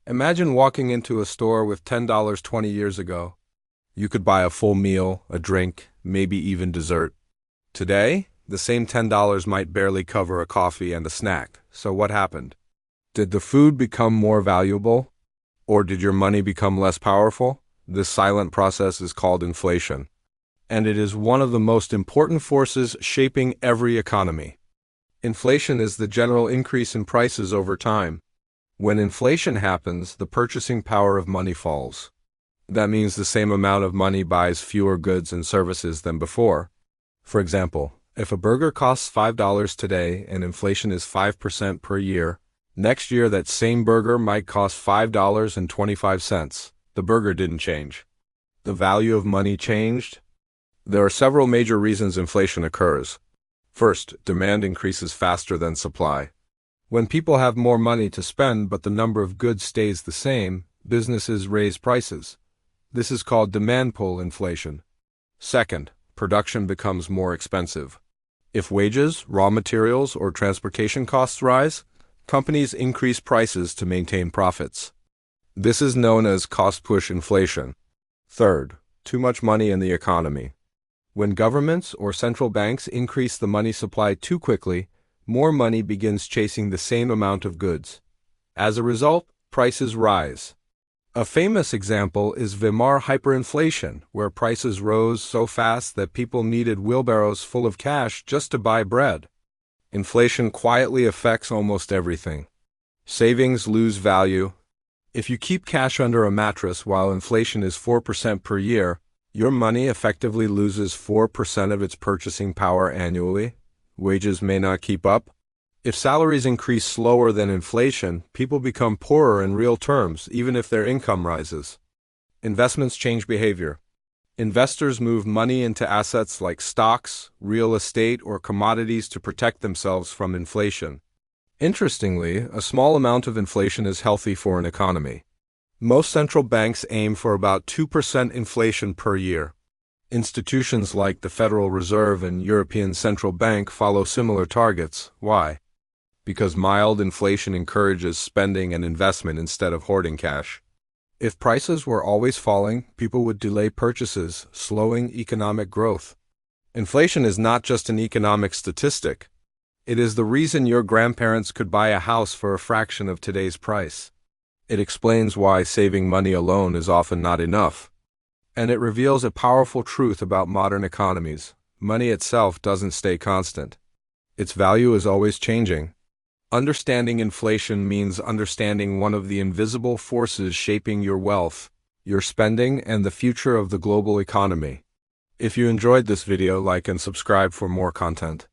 Imagine walking into a store with $10 20 years ago. You could buy a full meal, a drink, maybe even dessert. Today, the same $10 might barely cover a coffee and a snack. So what happened? Did the food become more valuable? Or did your money become less powerful? This silent process is called inflation. And it is one of the most important forces shaping every economy. Inflation is the general increase in prices over time. When inflation happens, the purchasing power of money falls. That means the same amount of money buys fewer goods and services than before. For example, if a burger costs $5 today and inflation is 5% per year, next year that same burger might cost $5.25. The burger didn't change. The value of money changed. There are several major reasons inflation occurs. First, demand increases faster than supply. When people have more money to spend but the number of goods stays the same, businesses raise prices. This is called demand pull inflation. Second, production becomes more expensive. If wages, raw materials, or transportation costs rise, companies increase prices to maintain profits. This is known as cost-push inflation. Third, too much money in the economy. When governments or central banks increase the money supply too quickly, more money begins chasing the same amount of goods. As a result, prices rise. A famous example is Weimar hyperinflation, where prices rose so fast that people needed wheelbarrows full of cash just to buy bread. Inflation quietly affects almost everything. Savings lose value. If you keep cash under a mattress while inflation is 4% per year, your money effectively loses 4% of its purchasing power annually. Wages may not keep up. If salaries increase slower than inflation, people become poorer in real terms, even if their income rises. Investments change behavior. Investors move money into assets like stocks, real estate, or commodities to protect themselves from inflation. Interestingly, a small amount of inflation is healthy for an economy. Most central banks aim for about 2% inflation per year. Institutions like the Federal Reserve and European Central Bank follow similar targets. Why? Because mild inflation encourages spending and investment instead of hoarding cash. If prices were always falling, people would delay purchases, slowing economic growth. Inflation is not just an economic statistic. It is the reason your grandparents could buy a house for a fraction of today's price. It explains why saving money alone is often not enough. And it reveals a powerful truth about modern economies. Money itself doesn't stay constant. Its value is always changing. Understanding inflation means understanding one of the invisible forces shaping your wealth, your spending, and the future of the global economy. If you enjoyed this video, like and subscribe for more content.